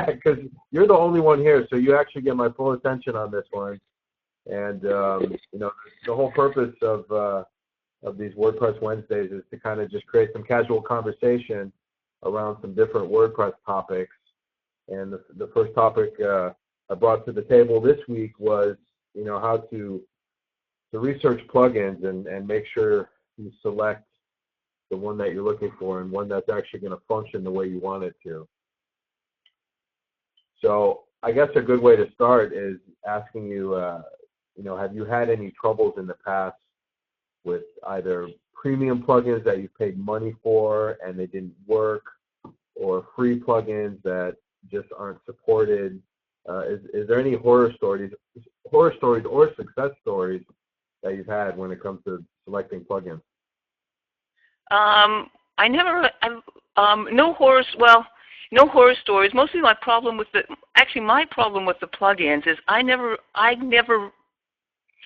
because you're the only one here, so you actually get my full attention on this one. And you know, the whole purpose of these WordPress Wednesdays is to kind of just create some casual conversation around some different WordPress topics. And the first topic I brought to the table this week was, you know, how to research plugins and make sure you select the one that you're looking for and one that's actually going to function the way you want it to. So I guess a good way to start is asking you, you know, have you had any troubles in the past with either premium plugins that you paid money for and they didn't work, or free plugins that just aren't supported? Is there any horror stories or success stories that you've had when it comes to selecting plugins? No horror stories. Mostly my problem with the plugins is I never,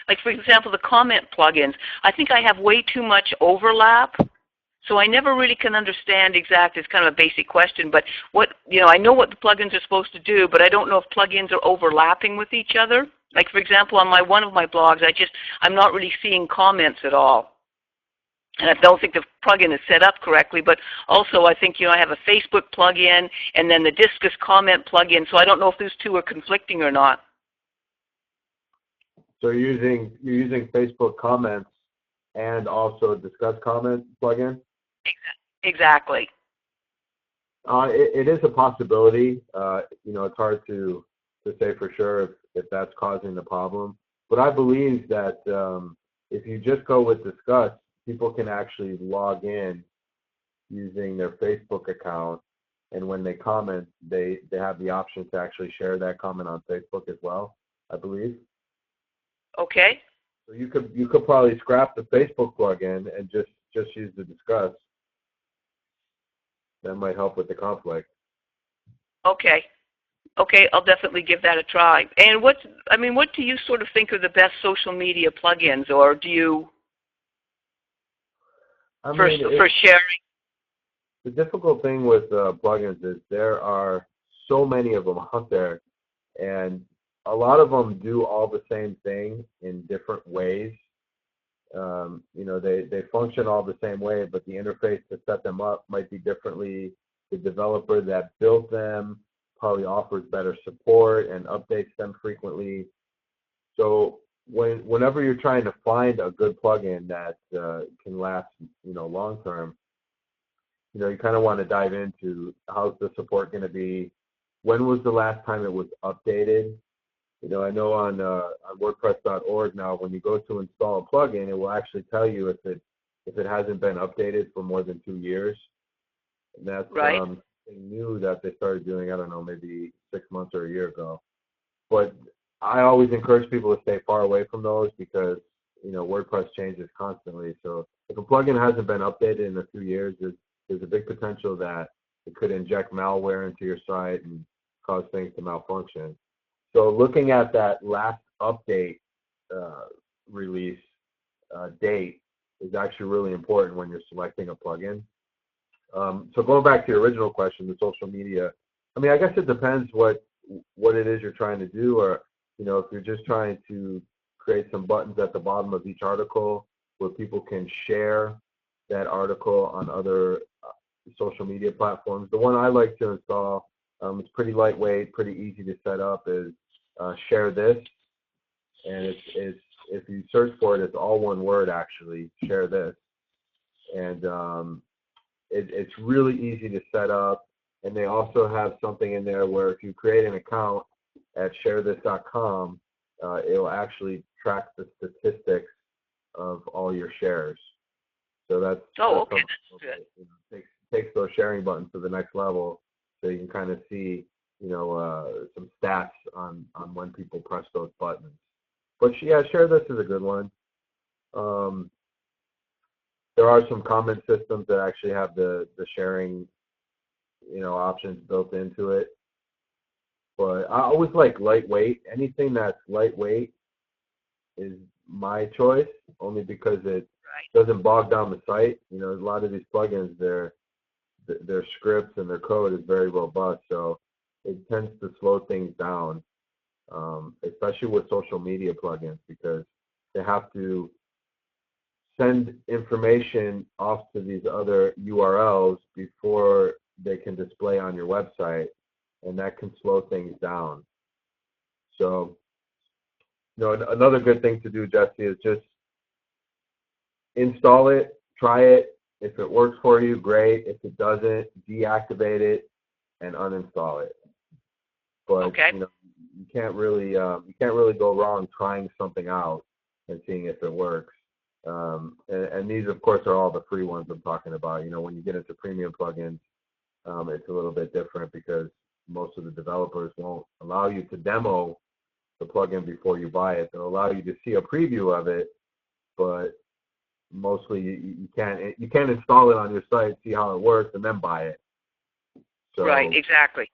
like for example, the comment plugins, I think I have way too much overlap. So I never really can understand exactly. It's kind of a basic question, but I know what the plugins are supposed to do, but I don't know if plugins are overlapping with each other. Like for example, on one of my blogs, I'm not really seeing comments at all. And I don't think the plugin is set up correctly, but also I think, I have a Facebook plugin and then the Discuss comment plugin, so I don't know if those two are conflicting or not. So you're using Facebook comments and also Discuss comment plugin? Exactly. It is a possibility. It's hard to say for sure if that's causing the problem. But I believe that if you just go with Discuss, people can actually log in using their Facebook account, and when they comment, they have the option to actually share that comment on Facebook as well, I believe. Okay. So you could probably scrap the Facebook plugin and just use the Discuss. That might help with the conflict. Okay. Okay, I'll definitely give that a try. And what do you sort of think are the best social media plugins, or do you for sharing? The difficult thing with plugins is there are so many of them out there, and a lot of them do all the same thing in different ways. They function all the same way, but the interface to set them up might be differently. The developer that built them probably offers better support and updates them frequently. So whenever you're trying to find a good plugin that can last, long term, you kind of want to dive into how's the support going to be, when was the last time it was updated. I know on WordPress.org now, when you go to install a plugin, it will actually tell you if it hasn't been updated for more than 2 years. And that's right. Something new that they started doing, I don't know, maybe 6 months or a year ago. But I always encourage people to stay far away from those because, WordPress changes constantly. So if a plugin hasn't been updated in a few years, there's a big potential that it could inject malware into your site and cause things to malfunction. So looking at that last update release date is actually really important when you're selecting a plugin. So going back to your original question, the social media, I guess it depends what it is you're trying to do, or, if you're just trying to create some buttons at the bottom of each article where people can share that article on other social media platforms. The one I like to install, it's pretty lightweight, pretty easy to set up, is Share This. And it's if you search for it, it's all one word actually, Share This. And it's really easy to set up. And they also have something in there where if you create an account at sharethis.com, it will actually track the statistics of all your shares. So that's okay, that's good. Takes those sharing buttons to the next level, so you can kind of see, some stats on when people press those buttons. But yeah, Share This is a good one. There are some comment systems that actually have the sharing, options built into it. But I always like lightweight. Anything that's lightweight is my choice, only because it doesn't bog down the site. A lot of these plugins, their scripts and their code is very robust. So it tends to slow things down, especially with social media plugins, because they have to send information off to these other URLs before they can display on your website, and that can slow things down. So, another good thing to do, Jesse, is just install it, try it. If it works for you, great. If it doesn't, deactivate it and uninstall it. But Okay. you can't really go wrong trying something out and seeing if it works. And these, of course, are all the free ones I'm talking about. When you get into premium plugins, it's a little bit different because most of the developers won't allow you to demo the plugin before you buy it. They'll allow you to see a preview of it, but mostly you can't install it on your site, see how it works, and then buy it. So, right, exactly.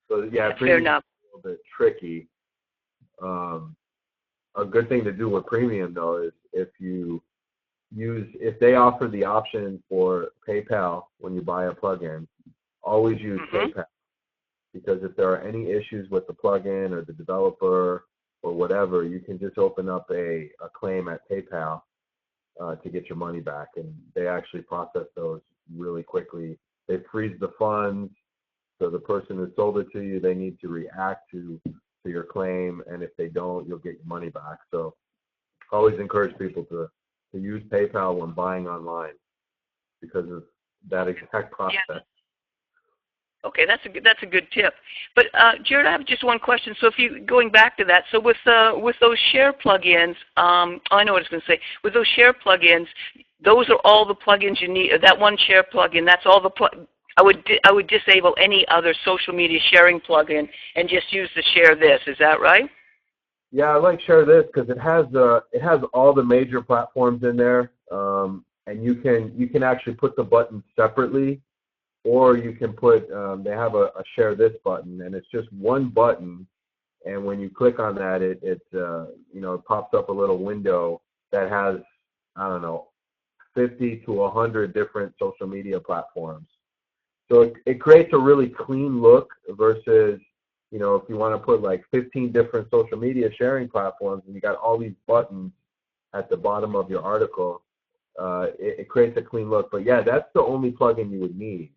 So yeah, fair enough. A little bit tricky. A good thing to do with premium though is if they offer the option for PayPal when you buy a plugin, always use PayPal, because if there are any issues with the plugin or the developer or whatever, you can just open up a claim at PayPal to get your money back, and they actually process those really quickly. They freeze the funds, so the person who sold it to you, they need to react to your claim, and if they don't, you'll get your money back. So always encourage people to use PayPal when buying online because of that exact process. Yeah. Okay, that's a good tip. But Jared, I have just one question. So if you going back to that, so with those share plugins, I know what I was going to say. With those share plugins, those are all the plugins you need. That one share plugin, that's all the I would disable any other social media sharing plugin and just use the Share This. Is that right? Yeah, I like Share This because it has all the major platforms in there, and you can actually put the buttons separately, or you can put they have a Share This button, and it's just one button, and when you click on that, it pops up a little window that has, I don't know, 50 to 100 different social media platforms. So it creates a really clean look versus, if you want to put like 15 different social media sharing platforms and you got all these buttons at the bottom of your article, it creates a clean look. But yeah, that's the only plugin you would need.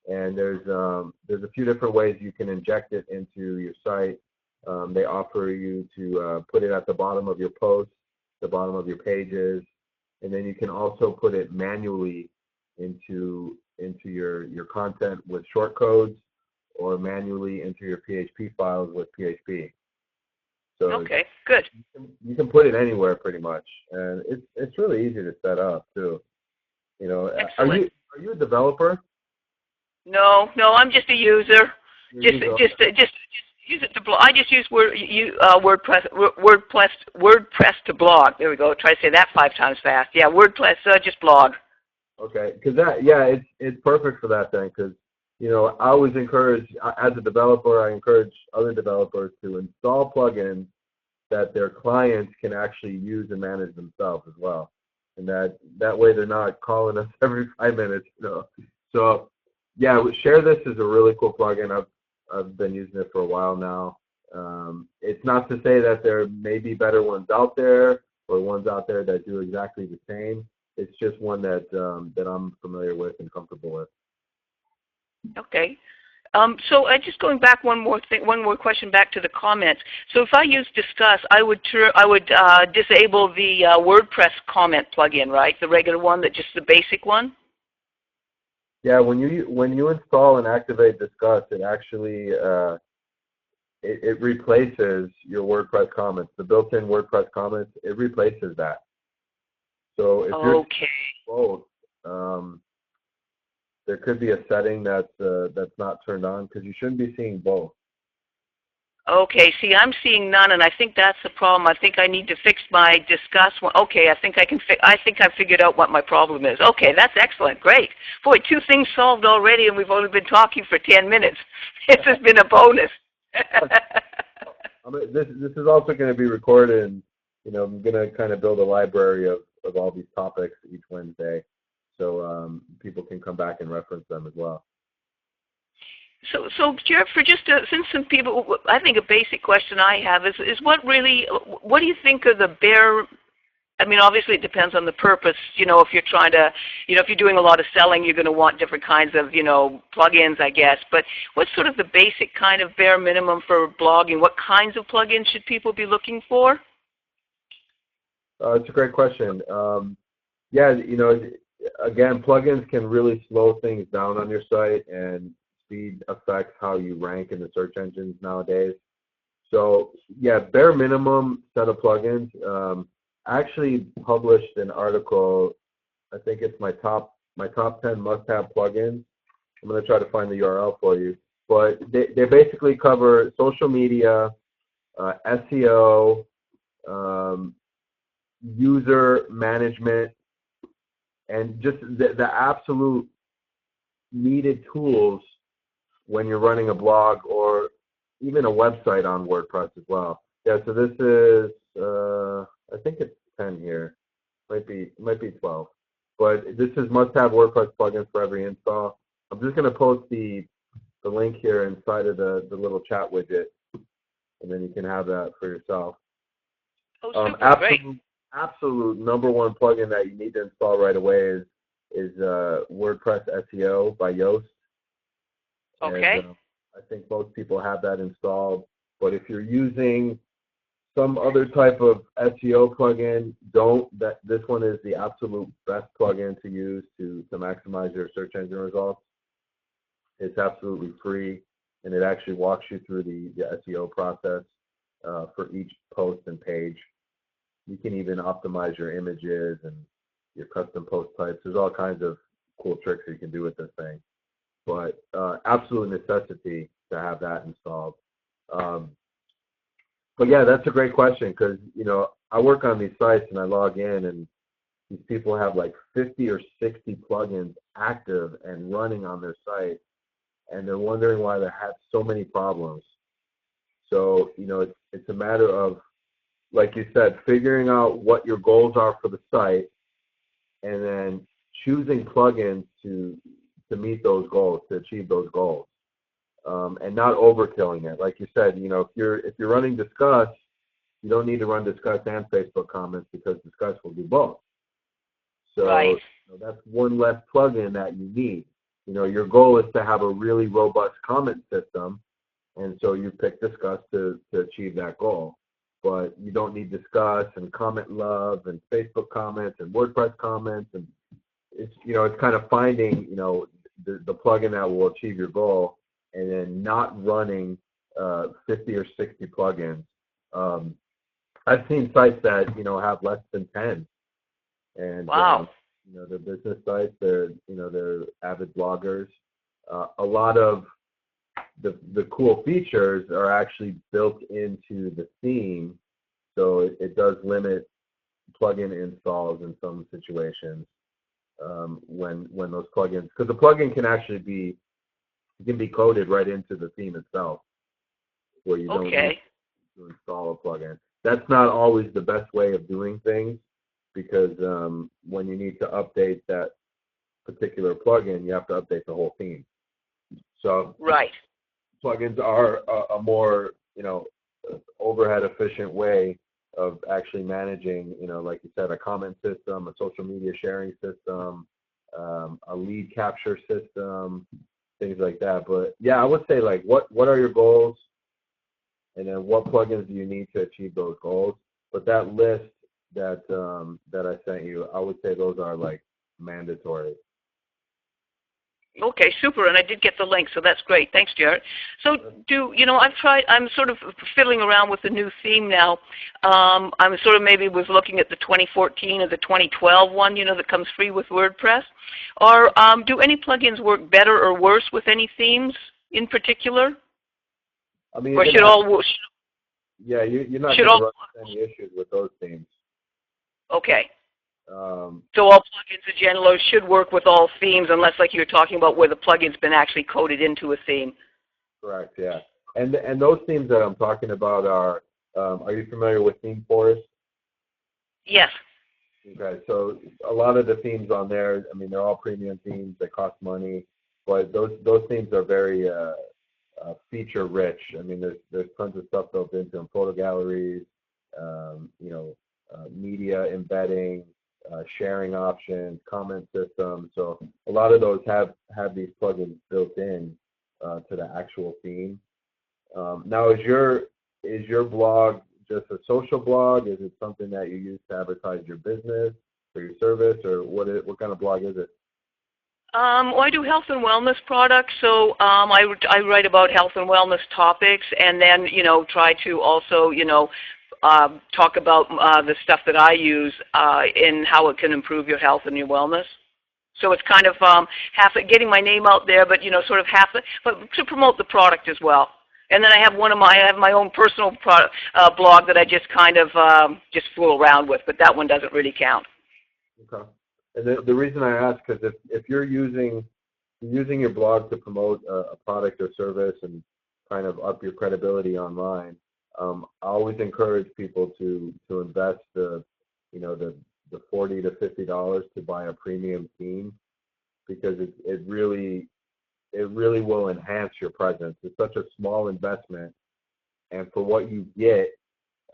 And there's a few different ways you can inject it into your site. They offer you to put it at the bottom of your posts, the bottom of your pages, and then you can also put it manually into your content with short codes, or manually into your PHP files with PHP. So okay, good. You can put it anywhere pretty much, and it's really easy to set up too. Excellent. Are you a developer? No, I'm just a user. Just use it to blog. I just use WordPress to blog. There we go. Try to say that 5 times fast. Yeah, WordPress, just blog. Okay, because it's perfect for that then. Because I always encourage, as a developer, I encourage other developers to install plugins that their clients can actually use and manage themselves as well, and that way they're not calling us every 5 minutes. So yeah, Share This is a really cool plugin. I've been using it for a while now. It's not to say that there may be better ones out there or ones out there that do exactly the same. It's just one that I'm familiar with and comfortable with. Okay. So just going back one more question back to the comments. So if I use Discuss, I would disable the WordPress comment plugin, right? The regular one, just the basic one. Yeah, when you install and activate Discuss, it actually it replaces your WordPress comments. The built-in WordPress comments, it replaces that. So if you're both, there could be a setting that's not turned on, because you shouldn't be seeing both. Okay, see, I'm seeing none, and I think that's the problem. I think I need to fix my Discuss one. Okay, I think I figured out what my problem is. Okay, that's excellent. Great. Boy, 2 things solved already, and we've only been talking for 10 minutes. This has been a bonus. I mean, this is also going to be recorded, and I'm going to kind of build a library of all these topics each Wednesday, so people can come back and reference them as well. So Jared, for just since some people, I think a basic question I have is what do you think are the bare? I mean, obviously it depends on the purpose. If you're trying to, if you're doing a lot of selling, you're going to want different kinds of, plugins, I guess. But what's sort of the basic kind of bare minimum for blogging? What kinds of plugins should people be looking for? It's a great question. Yeah, again, plugins can really slow things down on your site, and speed affects how you rank in the search engines nowadays. So yeah, bare minimum set of plugins. I actually published an article. I think it's my top 10 must-have plugins. I'm going to try to find the URL for you. But they basically cover social media, SEO, user management, and just the absolute needed tools when you're running a blog or even a website on WordPress as well. Yeah, so this is, I think it's 10 here. Might be 12. But this is must-have WordPress plugins for every install. I'm just going to post the link here inside of the little chat widget, and then you can have that for yourself. Oh, super, great. Absolute number one plugin that you need to install right away is WordPress SEO by Yoast. Okay. And, I think most people have that installed. But if you're using some other type of SEO plugin, this one is the absolute best plugin to use to maximize your search engine results. It's absolutely free, and it actually walks you through the SEO process for each post and page. You can even optimize your images and your custom post types. There's all kinds of cool tricks you can do with this thing. But absolute necessity to have that installed. But yeah, that's a great question because, I work on these sites and I log in and these people have like 50 or 60 plugins active and running on their site, and they're wondering why they have so many problems. So, it's a matter of, like you said, figuring out what your goals are for the site and then choosing plugins to meet those goals, to achieve those goals, and not overkilling it. Like you said, if you're running Discuss, you don't need to run Discuss and Facebook comments because Discuss will do both. So right. That's one less plugin that you need. Your goal is to have a really robust comment system, and so you pick Discuss to achieve that goal. But you don't need Discuss and Comment Love and Facebook comments and WordPress comments, and it's kind of finding the plugin that will achieve your goal, and then not running 50 or 60 plugins. I've seen sites that have less than 10, and wow. They're business sites. They're avid bloggers. A lot of the cool features are actually built into the theme, so it does limit plugin installs in some situations when those plugins, because the plugin can actually be coded right into the theme itself, where you don't need to install a plugin. That's not always the best way of doing things, because when you need to update that particular plugin, you have to update the whole theme. So right. Plugins are a more overhead efficient way of actually managing, like you said, a comment system, a social media sharing system, a lead capture system, things like that. But yeah, I would say, like, what are your goals, and then what plugins do you need to achieve those goals? But that list that I sent you, I would say those are like mandatory. Okay, super, and I did get the link, so that's great. Thanks, Jared. So I'm sort of fiddling around with the new theme now. I'm sort of maybe was looking at the 2014 or the 2012 one, that comes free with WordPress. Or do any plugins work better or worse with any themes in particular? I mean, or should all... Yeah, you're not going to run into any issues with those themes. Okay. So all plugins in general should work with all themes, unless, like you're talking about, where the plugin's been actually coded into a theme. Correct. Yeah. And those themes that I'm talking about are you familiar with Theme Forest? Yes. Okay. So a lot of the themes on there, I mean, they're all premium themes. They cost money, but those themes are very feature rich. I mean, there's tons of stuff built into them, photo galleries, media embedding, sharing options, comment systems. So a lot of those have these plugins built in to the actual theme. Now, is your blog just a social blog? Is it something that you use to advertise your business or your service, or what kind of blog is it? Well, I do health and wellness products, so I write about health and wellness topics, and then try to also talk about the stuff that I use in how it can improve your health and your wellness. So it's kind of half getting my name out there, but sort of half, but to promote the product as well. And then I have my own personal blog that I just kind of just fool around with, but that one doesn't really count. Okay. And the reason I ask, because if you're using your blog to promote a product or service and kind of up your credibility online, I always encourage people to invest the $40 to $50 to buy a premium theme, because it really will enhance your presence. It's such a small investment, and for what you get,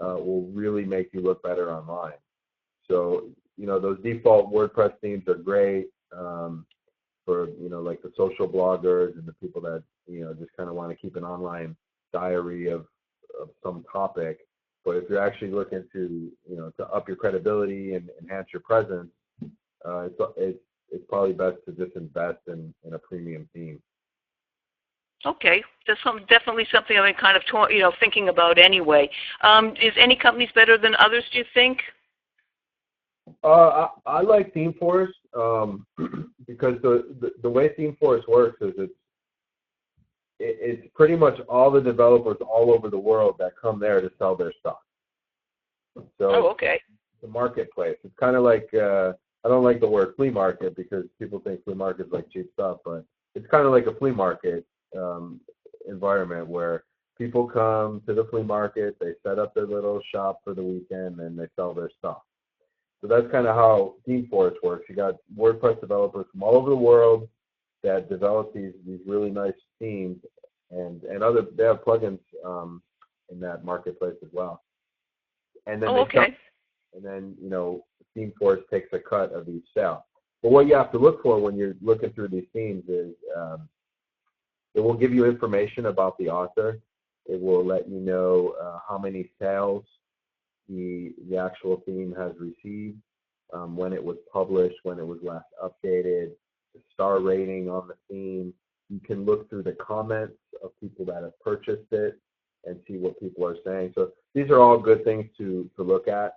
will really make you look better online. So those default WordPress themes are great for like the social bloggers and the people that just kind of want to keep an online diary of some topic. But if you're actually looking to to up your credibility and enhance your presence, it's probably best to just invest in a premium theme. Okay, that's definitely something I'm kind of thinking about anyway. Is any companies better than others, do you think? I like ThemeForest because the way ThemeForest works is it's pretty much all the developers all over the world that come there to sell their stuff. So okay. It's a marketplace. It's kind of like I don't like the word flea market because people think flea market is like cheap stuff, but it's kind of like a flea market environment where people come to the flea market, they set up their little shop for the weekend, and they sell their stuff. So that's kind of how ThemeForest works. You got WordPress developers from all over the world that develop these really nice themes, and they have plugins in that marketplace as well. And then ThemeForest takes a cut of each sale. But what you have to look for when you're looking through these themes is it will give you information about the author. It will let you know how many sales the actual theme has received, when it was published, when it was last updated, the star rating on the theme. You can look through the comments of people that have purchased it and see what people are saying. So these are all good things to look at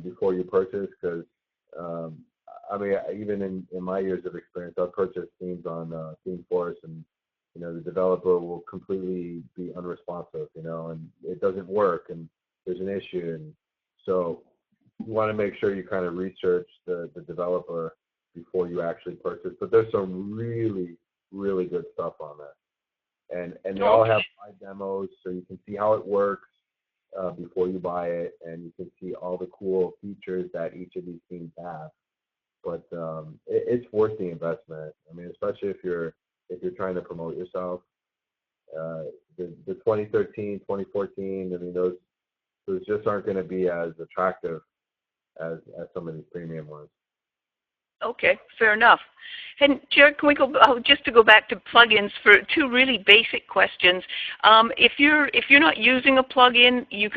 before you purchase, because I mean, even in my years of experience, I've purchased themes on ThemeForest, and the developer will completely be unresponsive, and it doesn't work, and there's an issue. And so you want to make sure you kind of research the developer before you actually purchase. But there's some really, really good stuff on there. And they all have live demos, so you can see how it works before you buy it, and you can see all the cool features that each of these themes have. But it's worth the investment. I mean, especially if you're trying to promote yourself. The 2013, 2014, I mean, those just aren't going to be as attractive as some of these premium ones. Okay, fair enough. And Jared, can we go just to go back to plugins for two really basic questions? If you're not using a plugin, you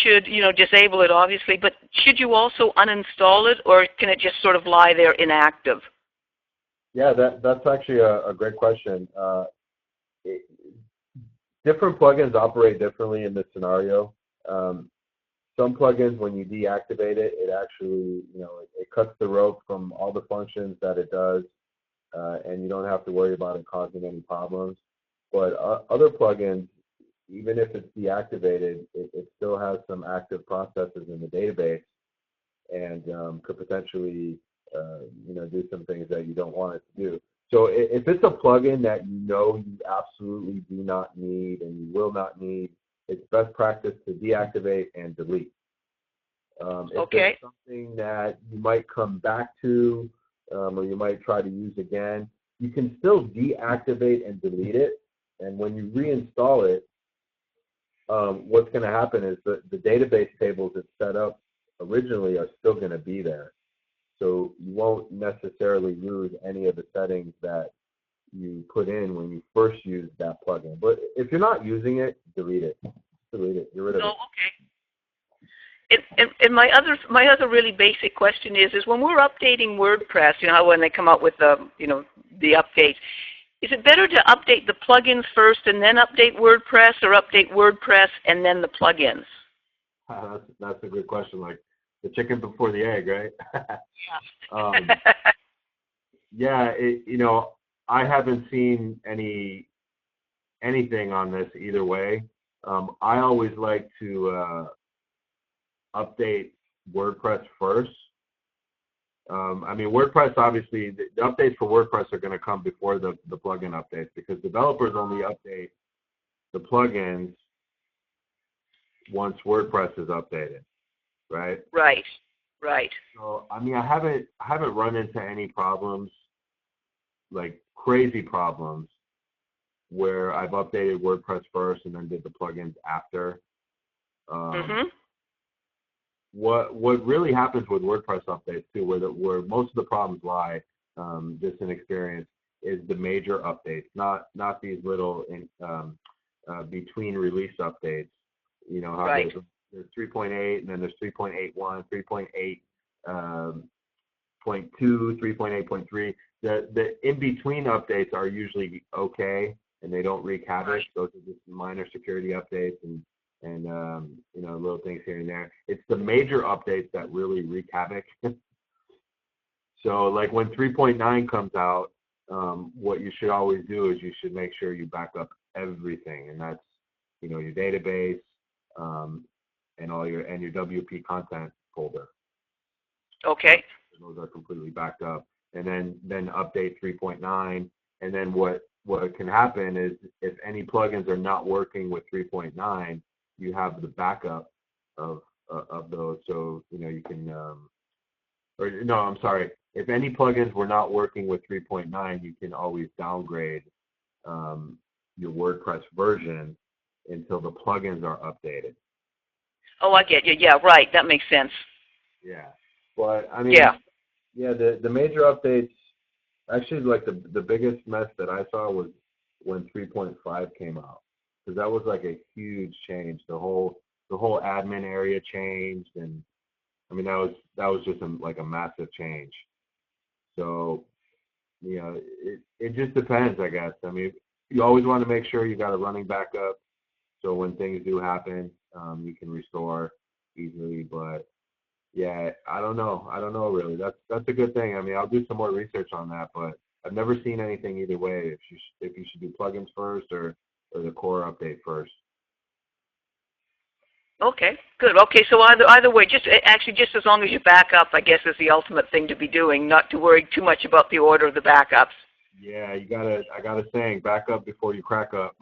should disable it, obviously. But should you also uninstall it, or can it just sort of lie there inactive? Yeah, that's actually a great question. Different plugins operate differently in this scenario. Some plugins, when you deactivate it, it actually, it cuts the rope from all the functions that it does, and you don't have to worry about it causing any problems. But other plugins, even if it's deactivated, it still has some active processes in the database, and could potentially, do some things that you don't want it to do. So if it's a plugin that you absolutely do not need and you will not need, it's best practice to deactivate and delete. If it's something that you might come back to, or you might try to use again, you can still deactivate and delete it, And when you reinstall it, what's going to happen is the database tables it's set up originally are still going to be there. So you won't necessarily lose any of the settings that you put in when you first used that plugin. But if you're not using it, delete it. Delete it. Get rid of Oh, it. okay. And my other really basic question is when we're updating WordPress, you know how when they come out with the the updates, is it better to update the plugins first and then update WordPress, or update WordPress and then the plugins? That's a good question. Like the chicken before the egg, right? Yeah, I haven't seen anything on this either way. I always like to update WordPress first. I mean, WordPress, obviously, the updates for WordPress are going to come before the plugin updates, because developers only update the plugins once WordPress is updated, right? Right, right. So, I mean, I haven't run into any problems, like crazy problems, where I've updated WordPress first and then did the plugins after. What really happens with WordPress updates too, where most of the problems lie, just in experience, is the major updates, not these little between release updates. You know how right. there's 3.8 and then there's 3.81, 3.8. 0.2, 3.8.3. The in between updates are usually okay, and they don't wreak havoc. Right. Those are just minor security updates and little things here and there. It's the major updates that really wreak havoc. So like when 3.9 comes out, what you should always do is you should make sure you back up everything, and that's your database and all your WP content folder. Okay. Those are completely backed up, and then update 3.9, and then what can happen is if any plugins are not working with 3.9, you have the backup of those, so you can or no, I'm sorry, if any plugins were not working with 3.9, you can always downgrade your WordPress version until the plugins are updated. Oh, I get you. Yeah, right. That makes sense. Yeah, but I mean, yeah, the major updates, actually, like the biggest mess that I saw was when 3.5 came out, because that was like a huge change. The whole admin area changed, and I mean that was just like a massive change. So it just depends, I guess. I mean, you always want to make sure you got a running backup, so when things do happen, you can restore easily. But yeah, I don't know really. That's a good thing. I mean, I'll do some more research on that, but I've never seen anything either way. If you should do plugins first or the core update first. Okay, good. Okay, so either way, just as long as you back up, I guess, is the ultimate thing to be doing. Not to worry too much about the order of the backups. Yeah, I got a saying: back up before you crack up.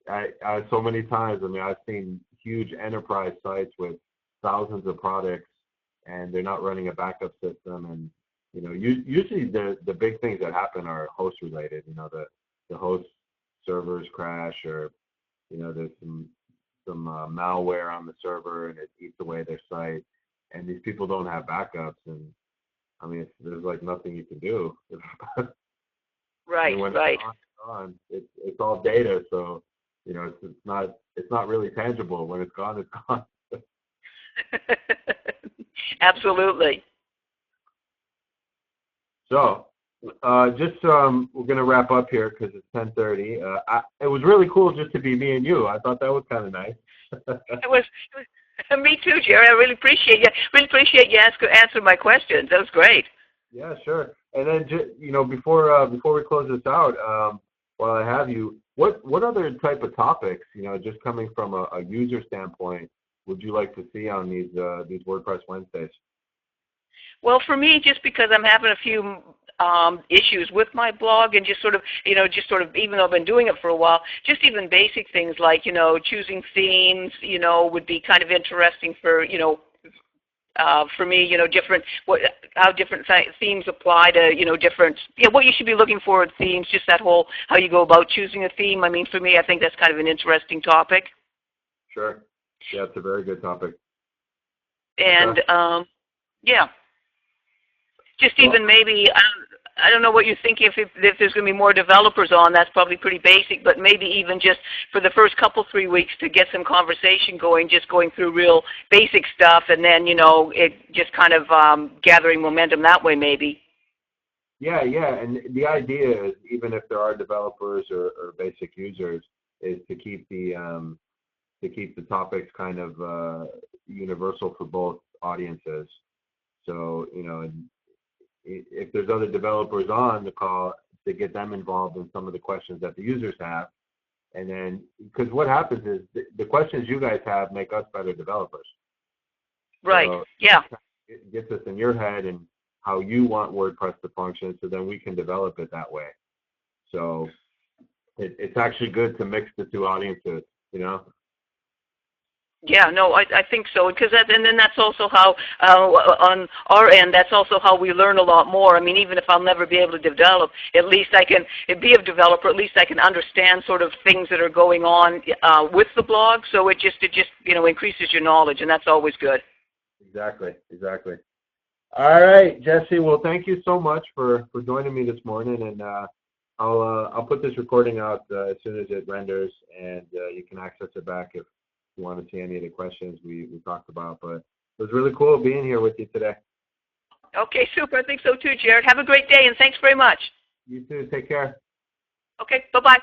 I so many times. I mean, I've seen huge enterprise sites with thousands of products, and they're not running a backup system. And usually the big things that happen are host related. The host servers crash, or there's some malware on the server and it eats away their site. And these people don't have backups, and I mean, there's like nothing you can do. Right, when right. It's all data, so it's not really tangible. When it's gone, it's gone. Absolutely. So, we're gonna wrap up here because it's 10:30. It was really cool just to be me and you. I thought that was kind of nice. It was me too, Jerry. I really appreciate you. Answering my questions. That was great. Yeah, sure. And then before we close this out, while I have you, what other type of topics, just coming from a user standpoint, would you like to see on these WordPress Wednesdays? Well, for me, just because I'm having a few issues with my blog, and just sort of, even though I've been doing it for a while, just even basic things like, choosing themes, would be kind of interesting for, for me, different how different themes apply to different what you should be looking for in themes. Just that whole how you go about choosing a theme. I mean, for me, I think that's kind of an interesting topic. Sure. Yeah, it's a very good topic. And Okay. yeah, just even maybe I don't know what you think if there's going to be more developers on. That's probably pretty basic, but maybe even just for the first 3 weeks to get some conversation going, just going through real basic stuff, and then it just kind of gathering momentum that way maybe. Yeah, and the idea is, even if there are developers or basic users, is to keep the topics kind of universal for both audiences. So if there's other developers on the call, to get them involved in some of the questions that the users have, and then because what happens is the questions you guys have make us better developers. Right. So yeah. It gets us in your head and how you want WordPress to function, so then we can develop it that way. So it's actually good to mix the two audiences, Yeah, no, I think so, because and then that's also how on our end, that's also how we learn a lot more. I mean, even if I'll never be able to develop, at least I can be a developer. At least I can understand sort of things that are going on with the blog. So it just increases your knowledge, and that's always good. Exactly. All right, Jesse. Well, thank you so much for joining me this morning, and I'll put this recording out as soon as it renders, and you can access it back if you want to see any of the questions we talked about. But it was really cool being here with you today. Okay, super. I think so too, Jared. Have a great day, and thanks very much. You too. Take care. Okay, bye-bye.